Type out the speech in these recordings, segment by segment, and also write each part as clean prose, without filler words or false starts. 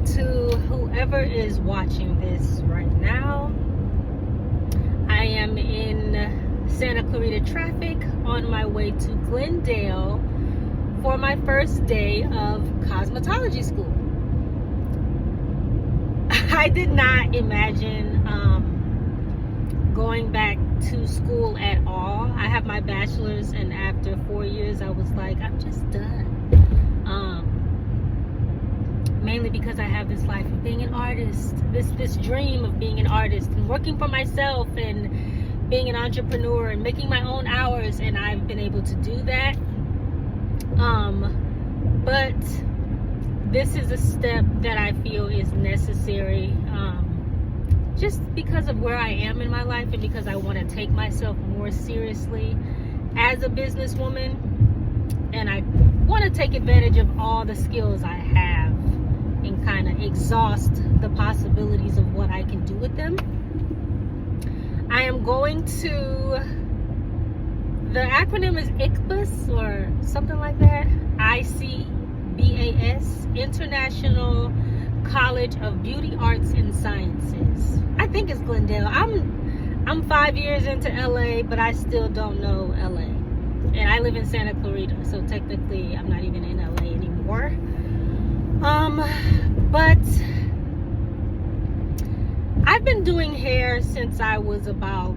to whoever is watching this right now. I am in Santa Clarita traffic on my way to Glendale for my first day of cosmetology school. I did not imagine going back to school at all. I have my bachelor's, and after 4 years I was like, I'm just done. Mainly because I have this life of being an artist, this dream of being an artist and working for myself and being an entrepreneur and making my own hours, and I've been able to do that. But this is a step that I feel is necessary, just because of where I am in my life and because I want to take myself more seriously as a businesswoman, and I want to take advantage of all the skills I have and kind of exhaust the possibilities of what I can do with them. I am going to, the acronym is ICBAS or something like that, ICBAS, International College of Beauty, Arts, and Sciences. I think it's Glendale. I'm 5 years into LA, but I still don't know LA. And I live in Santa Clarita, so technically I'm not even in LA anymore. But I've been doing hair since I was about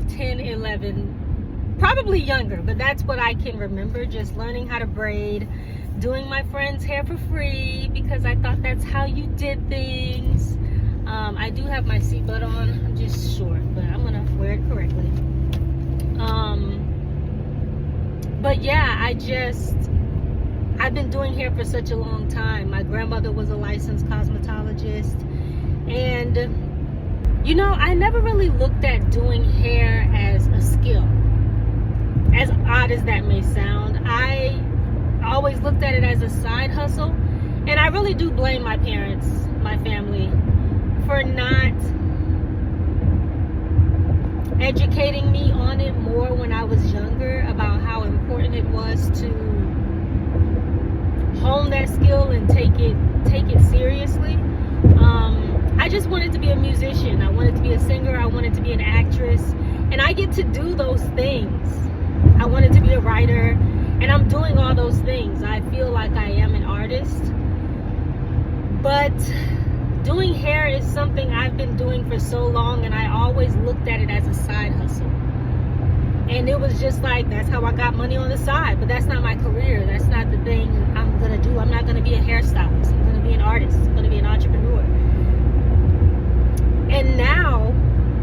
10, 11, probably younger, but that's what I can remember, just learning how to braid, doing my friend's hair for free because I thought that's how you did things. I do have my seatbelt on. I'm just short, but I'm gonna wear it correctly. But yeah, I've been doing hair for such a long time. My grandmother was a licensed cosmetologist, and you know, I never really looked at doing hair as a skill. As odd as that may sound, I always looked at it as a side hustle, and I really do blame my parents, my family, for not educating me on it more when I was younger about how important it was to hone that skill and take it seriously. I just wanted to be a musician. I wanted to be a singer. I wanted to be an actress, and I get to do those things. I wanted to be a writer, and I'm doing all those things. I feel like I am an artist, but doing hair is something I've been doing for so long, and I always looked at it as a side hustle. And it was just like, that's how I got money on the side, but that's not my career. That's not the thing I'm gonna do. I'm not gonna be a hairstylist. I'm gonna be an artist. I'm gonna be an entrepreneur. And now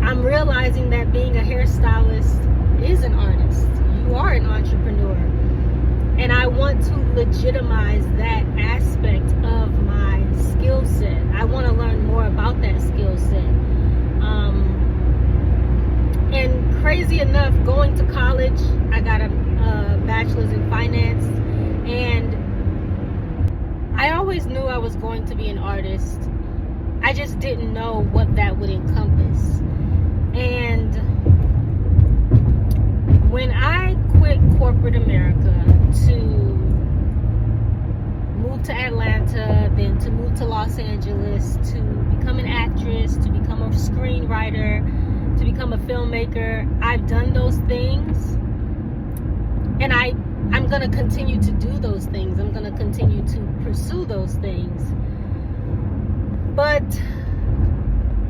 I'm realizing that being a hairstylist is an artist. You are an entrepreneur. And I want to legitimize that aspect of my skill set. I want to learn more about that skill set. And crazy enough, going to college, I got a bachelor's in finance, and I always knew I was going to be an artist. I just didn't know what that would encompass. And when I quit corporate America to move to Atlanta, then to move to Los Angeles, to become an actress, to become a screenwriter, to become a filmmaker, I've done those things, and I'm gonna continue to do those things. I'm gonna continue to pursue those things. But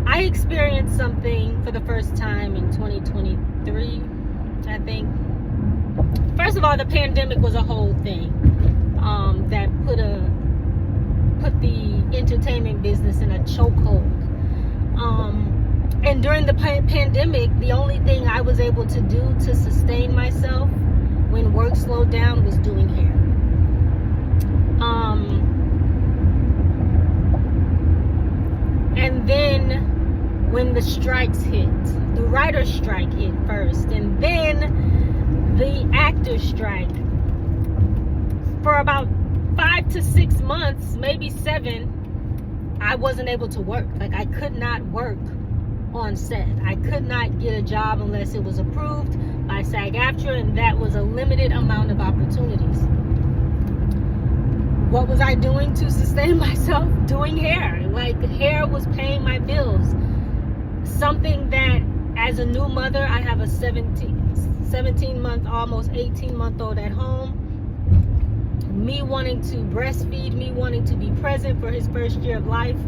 I experienced something for the first time in 2023, I think. First of all, the pandemic was a whole thing that put the entertainment business in a chokehold. And during the pandemic, the only thing I was able to do to sustain myself when work slowed down was doing hair. And then when the strikes hit, the writer's strike hit first, and then the actor's strike, for about 5 to 6 months, maybe 7, I wasn't able to work. Like, I could not work on set. I could not get a job unless it was approved by SAG-AFTRA, and that was a limited amount of opportunities. what was I doing to sustain myself? Doing hair. Like, hair was paying my bills. Something that, as a new mother, I have a 17-month, almost 18-month-old at home. Me wanting to breastfeed, me wanting to be present for his first year of life.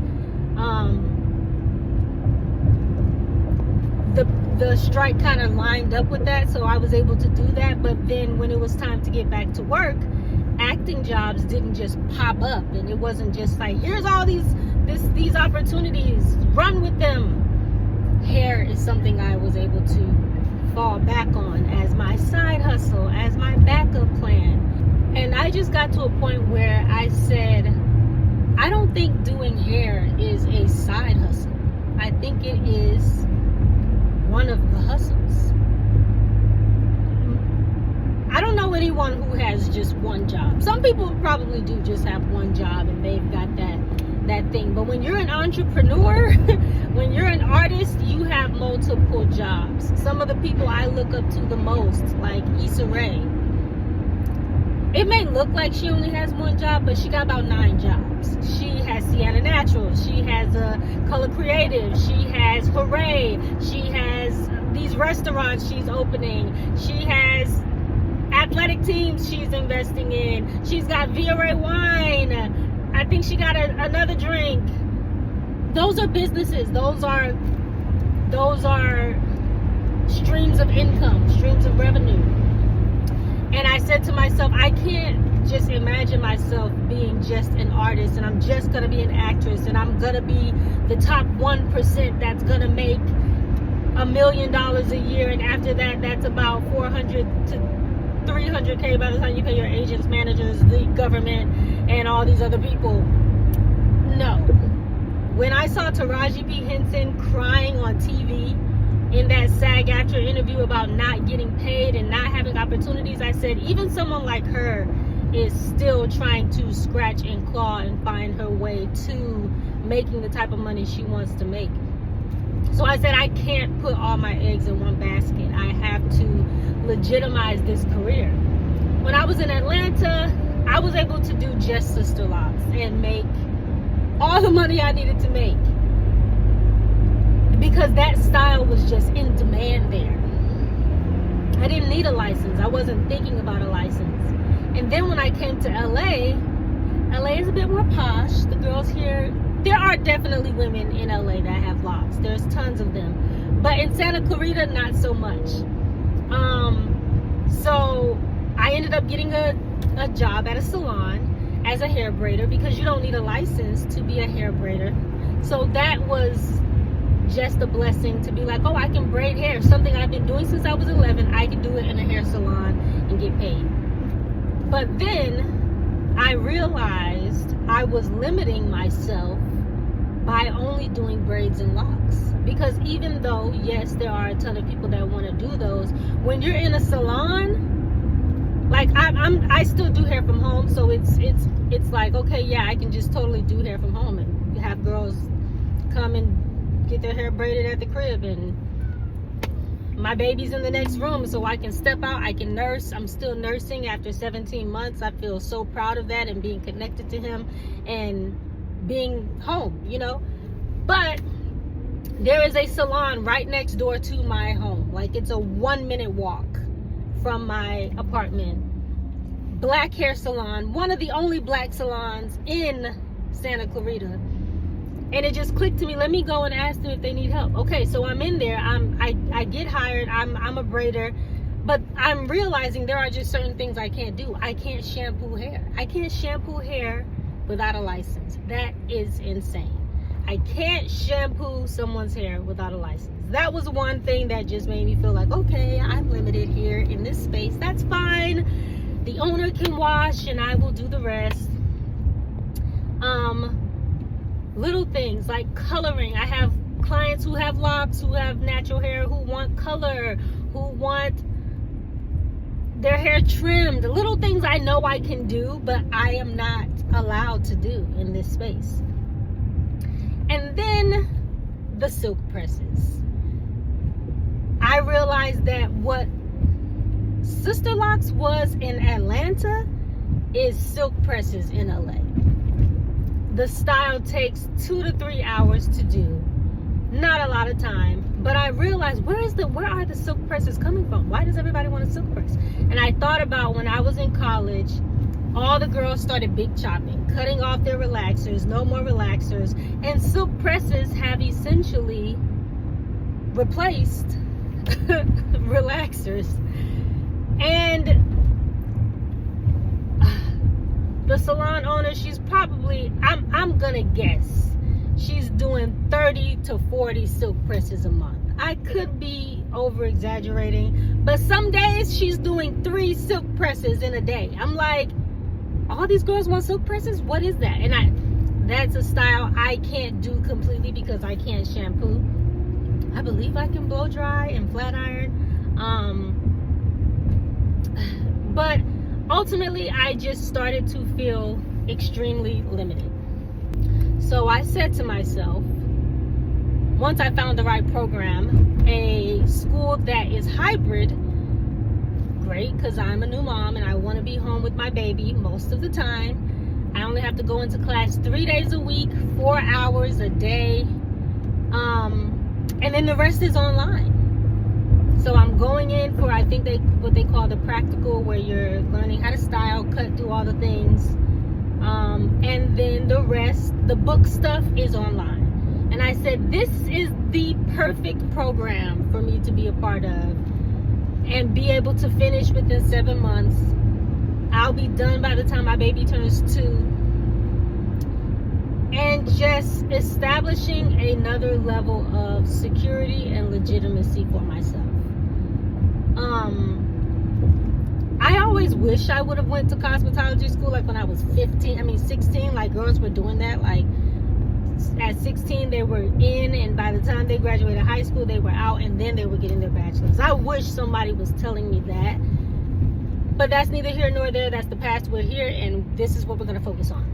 The strike kind of lined up with that, so I was able to do that. But then when it was time to get back to work, acting jobs didn't just pop up, and it wasn't just like, here's all these opportunities, run with them. Hair is something I was able to fall back on as my side hustle, as my backup plan. And I just got to a point where I said, I don't think doing hair is a side hustle. I think it is one of the hustles. I don't know anyone who has just one job. Some people probably do just have one job and they've got that thing. But when you're an entrepreneur, when you're an artist, you have multiple jobs. Some of the people I look up to the most, like Issa Rae, it may look like she only has one job, but she got about 9 jobs. She has Sienna Naturals. She has Color Creative. She has Hooray. She has these restaurants she's opening. She has athletic teams she's investing in. She's got Via Ray Wine. I think she got another drink. Those are businesses. Those are streams of income, streams of revenue. And I said to myself, I can't just imagine myself being just an artist and I'm just going to be an actress and I'm going to be the top 1% that's going to make $1 million a year. And after that, that's about 400 to 300K by the time you pay your agents, managers, the government, and all these other people. No. When I saw Taraji P. Henson crying on TV in that SAG-AFTRA interview about not getting paid and not having opportunities, I said, even someone like her is still trying to scratch and claw and find her way to making the type of money she wants to make. So I said, I can't put all my eggs in one basket. I have to legitimize this career. When I was in Atlanta, I was able to do just Sister Locks and make all the money I needed to make, because that style was just in demand there. I didn't need a license. I wasn't thinking about a license. And then when I came to LA is a bit more posh. The girls here, there are definitely women in LA that have locks. There's tons of them. But in Santa Clarita, not so much. So I ended up getting a job at a salon as a hair braider, because you don't need a license to be a hair braider. So that was just a blessing to be like, oh, I can braid hair. Something I've been doing since I was 11. I can do it in a hair salon and get paid. But then I realized I was limiting myself by only doing braids and locks. Because even though, yes, there are a ton of people that want to do those, when you're in a salon, like I still do hair from home, so it's like, okay, yeah, I can just totally do hair from home and have girls come and get their hair braided at the crib, and my baby's in the next room, so I can step out, I can nurse. I'm still nursing after 17 months. I feel so proud of that, and being connected to him and being home, you know. But there is a salon right next door to my home. Like, it's a 1-minute walk from my apartment. Black hair salon, one of the only black salons in Santa Clarita. And it just clicked to me, let me go and ask them if they need help. Okay, so I'm in there, I get hired, I'm a braider, but I'm realizing there are just certain things I can't do. I can't shampoo hair. I can't shampoo hair without a license. That is insane. I can't shampoo someone's hair without a license. That was one thing that just made me feel like, okay, I'm limited here in this space. That's fine. The owner can wash and I will do the rest. Little things like coloring. I have clients who have locks, who have natural hair, who want color, who want their hair trimmed. Little things I know I can do, but I am not allowed to do in this space. And then the silk presses. I realized that what Sister Locks was in Atlanta is silk presses in LA. The style takes 2 to 3 hours to do. Not a lot of time, but I realized where are the silk presses coming from? Why does everybody want a silk press? And I thought about when I was in college, all the girls started big chopping, cutting off their relaxers, no more relaxers, and silk presses have essentially replaced relaxers. And the salon owner, she's probably, I'm gonna guess, she's doing 30 to 40 silk presses a month. I could be over exaggerating, but some days she's doing 3 silk presses in a day. I'm like, all these girls want silk presses? What is that? And that's a style I can't do completely because I can't shampoo. I believe I can blow dry and flat iron. But ultimately, I just started to feel extremely limited. So I said to myself, once I found the right program, a school that is hybrid, great, because I'm a new mom and I want to be home with my baby most of the time. I only have to go into class 3 days a week, 4 hours a day, and then the rest is online. So I'm going in for, I think what they call the practical, where you're learning how to style, cut, do all the things. And then the rest, the book stuff, is online. And I said, this is the perfect program for me to be a part of and be able to finish within 7 months. I'll be done by the time my baby turns 2. And just establishing another level of security and legitimacy for myself. I always wish I would have went to cosmetology school like when I was 16, like girls were doing that. Like at 16 they were in, and by the time they graduated high school they were out, and then they were getting their bachelor's. I wish somebody was telling me that, but that's neither here nor there. That's the past. We're here, and this is what we're going to focus on.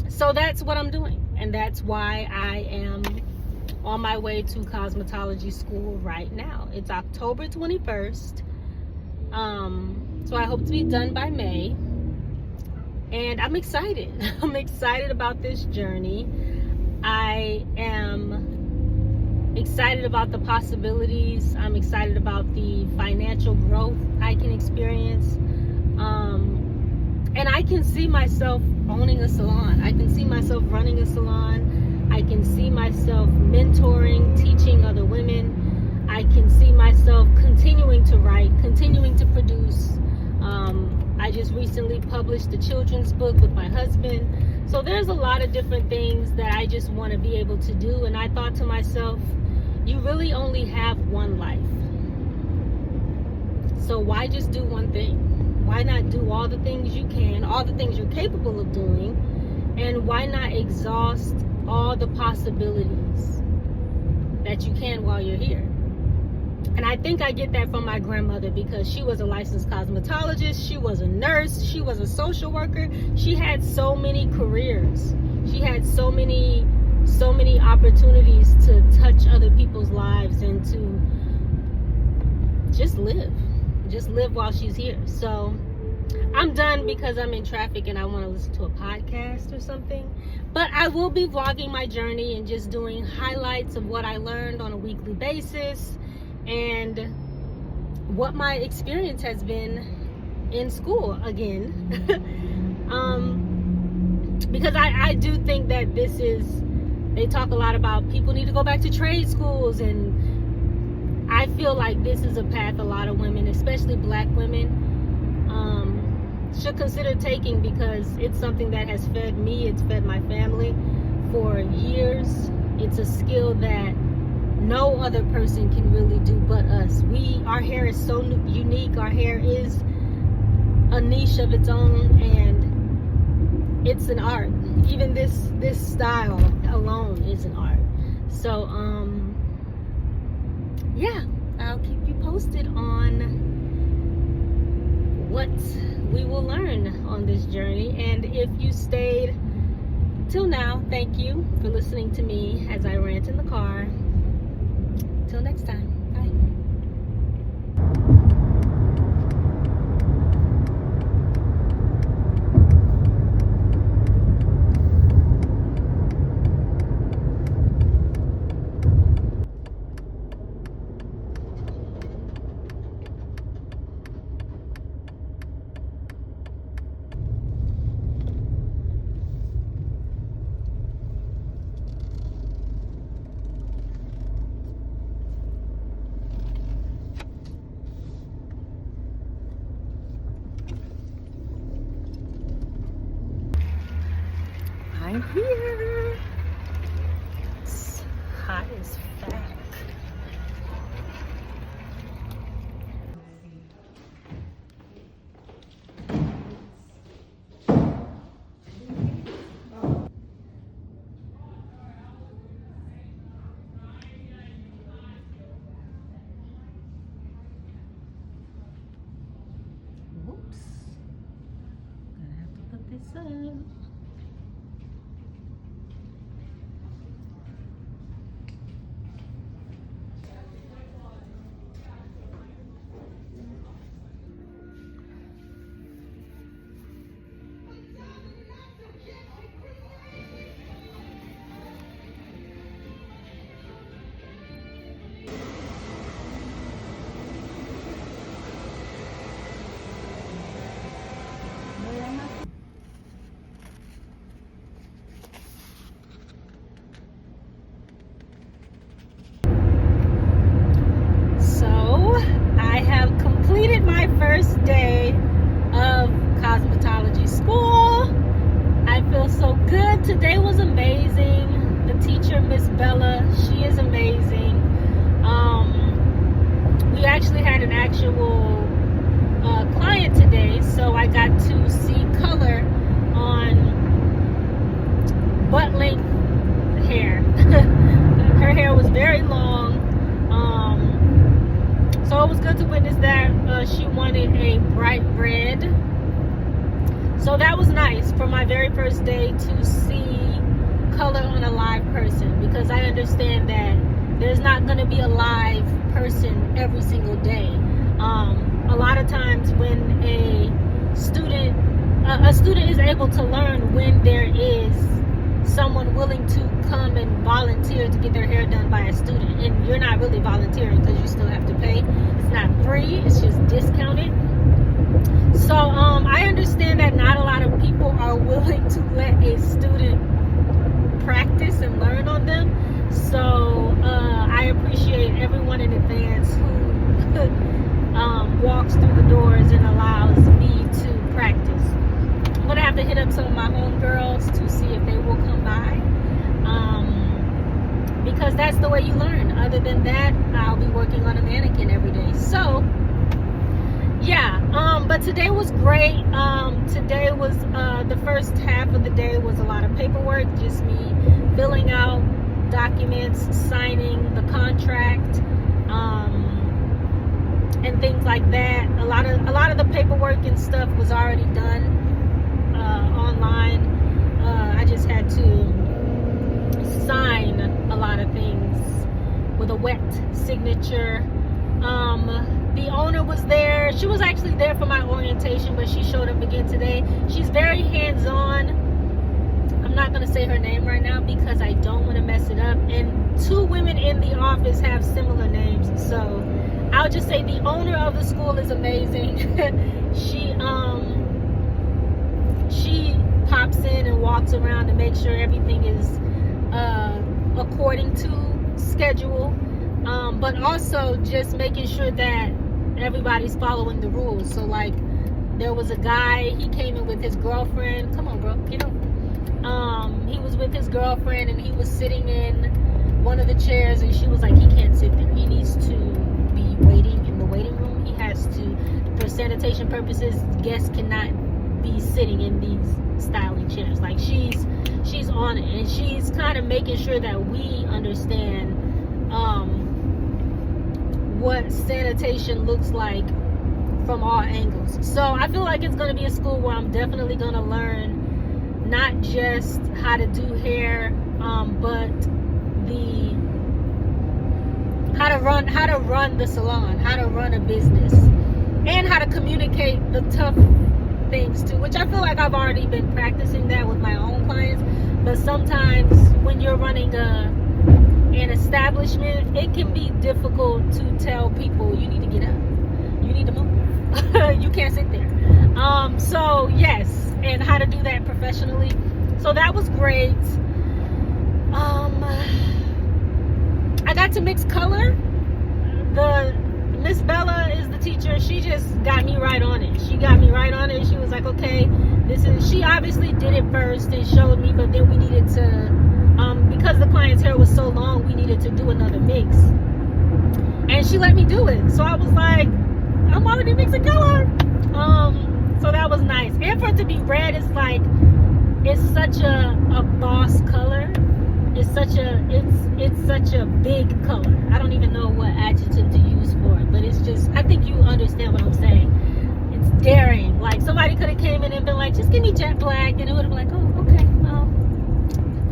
So that's what I'm doing, and that's why I am on my way to cosmetology school right now. It's October 21st. So I hope to be done by May. And I'm excited. I'm excited about this journey. I am excited about the possibilities. I'm excited about the financial growth I can experience. And I can see myself owning a salon. I can see myself running a salon. I can see myself mentoring, teaching other women. I can see myself continuing to write, continuing to produce. I just recently published a children's book with my husband. So there's a lot of different things that I just want to be able to do. And I thought to myself, you really only have one life. So why just do one thing? Why not do all the things you can, all the things you're capable of doing? And why not exhaust all the possibilities that you can while you're here? And I think I get that from my grandmother, because she was a licensed cosmetologist, she was a nurse, she was a social worker. She had so many careers. She had so many opportunities to touch other people's lives and to just live while she's here. So I'm done because I'm in traffic and I want to listen to a podcast or something. But I will be vlogging my journey and just doing highlights of what I learned on a weekly basis and what my experience has been in school again. Because I do think that they talk a lot about people need to go back to trade schools, and I feel like this is a path a lot of women, especially black women, should consider taking, because it's something that has fed me, it's fed my family for years. It's a skill that no other person can really do but us. Our hair is so unique. Our hair is a niche of its own, and it's an art. Even this style alone is an art. So yeah, I'll keep you posted on what we will learn on this journey. And if you stayed till now, thank you for listening to me as I rant in the car. Till next time. Bye. right here. It's hot as fuck. Whoops. Gonna have to put this up. First day of cosmetology school. I feel so good. Today was amazing. The teacher, Miss Bella, she is amazing. We actually had an actual client today, so I got to see color on butt length hair. Her hair was very long. So it was good to witness that. She wanted a bright red. So that was nice for my very first day to see color on a live person, because I understand that there's not going to be a live person every single day. A lot of times when a student is able to learn when there is someone willing to come and volunteer to get their hair done by a student, and you're not really volunteering because you still have to pay. It's not free, it's just discounted. So I understand that not a lot of people are willing to let a student practice and learn on them. So I appreciate everyone in advance who walks through the doors and allows me to practice. I'm gonna have to hit up some of my homegirls to see if they will come by, because that's the way you learn. Other than that, I'll be working on a mannequin every day. So yeah, but today was great. Today was the first half of the day was a lot of paperwork, just me filling out documents, signing the contract, and things like that. A lot of the paperwork and stuff was already done online. I just had to sign a lot of things with a wet signature. The owner was there. She was actually there for my orientation, but she showed up again today. She's very hands-on. I'm not going to say her name right now because I don't want to mess it up. And two women in the office have similar names, so I'll just say the owner of the school is amazing. She pops in and walks around to make sure everything is according to schedule, but also just making sure that everybody's following the rules. So like, there was a guy, he came in with his girlfriend. Come on, bro, get up. He was with his girlfriend and he was sitting in one of the chairs, and she was like, he can't sit there, he needs to be waiting in the waiting room. He has to, for sanitation purposes, guests cannot be sitting in these styling chairs. Like, she's on it, and she's kind of making sure that we understand what sanitation looks like from all angles. So I feel like it's going to be a school where I'm definitely going to learn not just how to do hair, but how to run the salon, how to run a business, and how to communicate the tough things too, which I feel like I've already been practicing that with my own clients. But sometimes when you're running an establishment, it can be difficult to tell people you need to get up, you need to move, you can't sit there. So yes, and how to do that professionally. So that was great. I got to mix color. The Miss Bella is the teacher. She just got me right on it. She got me right on it. She was like, okay, this is, she obviously did did it first and showed me, but then we needed to, because the client's hair was so long, we needed to do another mix. And she let me do it. So I was like, I'm already mixing color. So that was nice. And for it to be red, it's like, it's such a boss color. It's such a big color. I don't even know what adjective to use for it, but it's just, I think you understand what I'm saying. It's daring. Like, somebody could have came in and been like, just give me jet black, and it would have been like, oh, okay, well,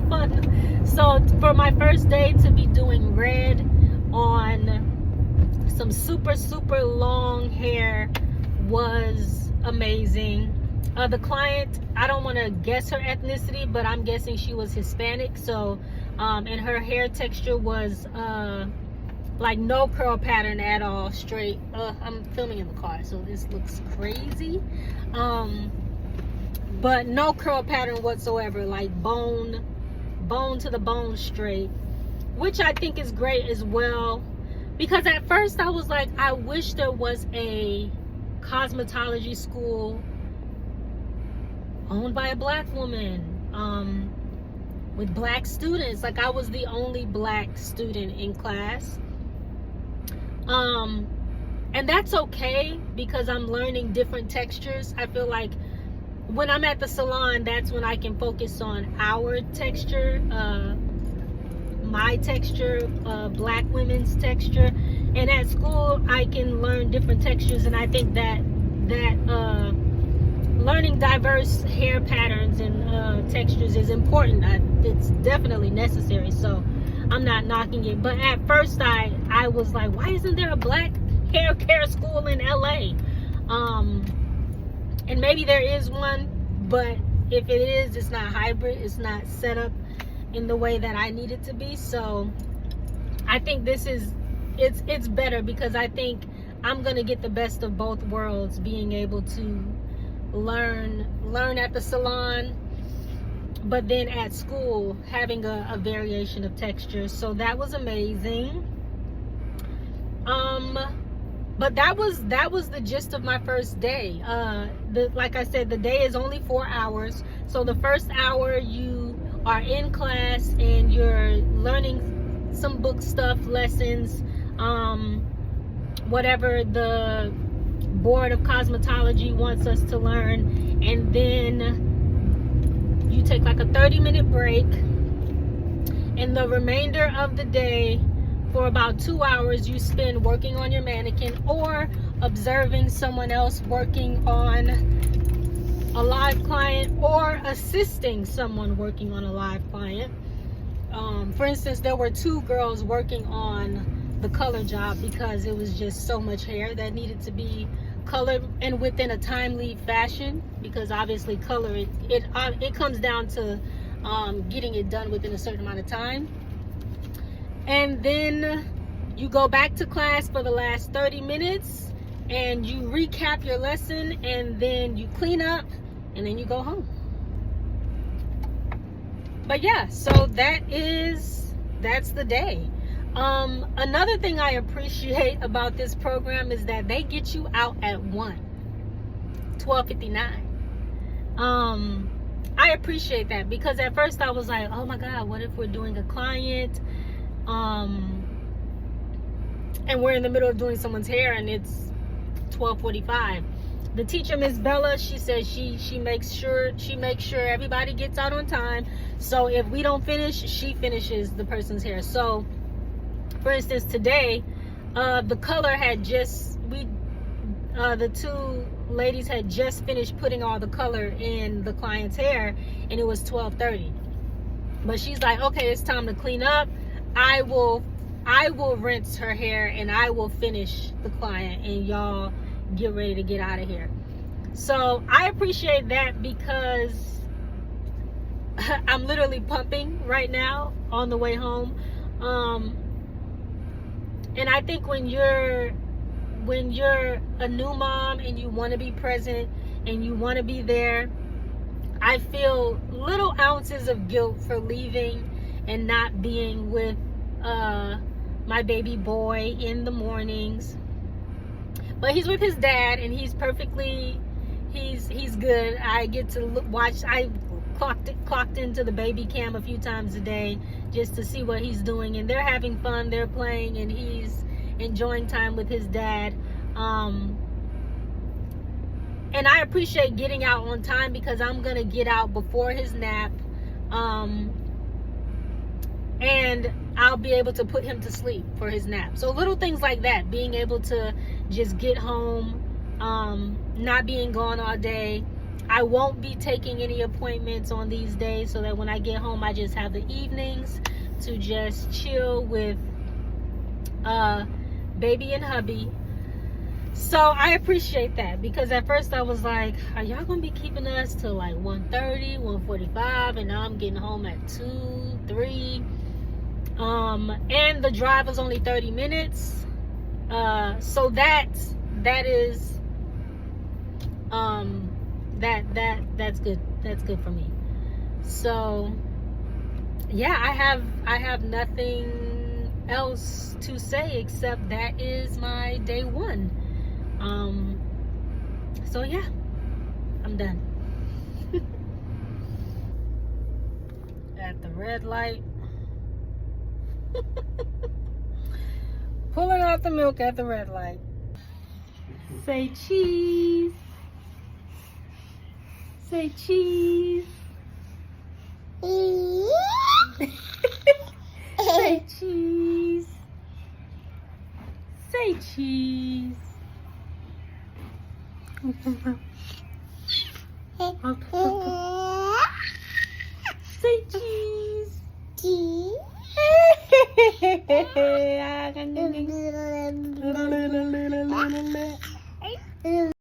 fun. So for my first day to be doing red on some super, super long hair was amazing. The client, I don't want to guess her ethnicity, but I'm guessing she was Hispanic. So, and her hair texture was like no curl pattern at all, straight. I'm filming in the car, so this looks crazy. But no curl pattern whatsoever, like bone to the bone straight, which I think is great as well. Because at first I was like, I wish there was a cosmetology school owned by a black woman, with black students. Like, I was the only black student in class. And that's okay, because I'm learning different textures. I feel like when I'm at the salon, that's when I can focus on our texture, my texture, black women's texture. And at school, I can learn different textures, and I think that learning diverse hair patterns and textures is important. It's definitely necessary, so I'm not knocking it. But at first I was like, why isn't there a black hair care school in LA? And maybe there is one, but if it is, it's not hybrid, it's not set up in the way that I need it to be. So I think this is, it's better, because I think I'm gonna get the best of both worlds, being able to learn at the salon, but then at school having a variation of textures. So that was amazing. But that was the gist of my first day. Like I said, the day is only 4 hours. So the first hour you are in class and you're learning some book stuff, lessons, whatever the board of cosmetology wants us to learn. And then you take like a 30-minute break, and the remainder of the day, for about 2 hours, you spend working on your mannequin or observing someone else working on a live client, or assisting someone working on a live client. For instance, there were 2 girls working on the color job, because it was just so much hair that needed to be colored, and within a timely fashion, because obviously color, it comes down to getting it done within a certain amount of time. And then you go back to class for the last 30 minutes and you recap your lesson, and then you clean up, and then you go home. But yeah, so that's the day. Another thing I appreciate about this program is that they get you out at 12:59. I appreciate that, because at first I was like, oh my God, what if we're doing a client, and we're in the middle of doing someone's hair and it's 12:45. The teacher, Miss Bella, she says she makes sure everybody gets out on time. So if we don't finish, she finishes the person's hair. So for instance, today, the color had just, the 2 ladies had just finished putting all the color in the client's hair, and it was 12:30. But she's like, okay, it's time to clean up. I will rinse her hair, and I will finish the client, and y'all get ready to get out of here. So I appreciate that, because I'm literally pumping right now on the way home. And I think when you're a new mom and you want to be present and you want to be there, I feel little ounces of guilt for leaving and not being with my baby boy in the mornings. But he's with his dad, and he's good. I get to watch. I clocked into the baby cam a few times a day just to see what he's doing, and they're having fun, they're playing, and he's enjoying time with his dad. And I appreciate getting out on time because I'm gonna get out before his nap, and I'll be able to put him to sleep for his nap. So little things like that, being able to just get home, not being gone all day. I won't be taking any appointments on these days, so that when I get home, I just have the evenings to just chill with baby and hubby. So I appreciate that, because at first I was like, are y'all gonna be keeping us till like 1:30, 1:45, and now I'm getting home at 2, 3. And the drive was only 30 minutes. So that's good. That's good for me. So yeah, I have nothing else to say except that is my day 1. So yeah, I'm done. At the red light. Pulling out the milk at the red light. Say cheese. Say cheese. Say cheese. Say cheese. Say cheese. Cheese.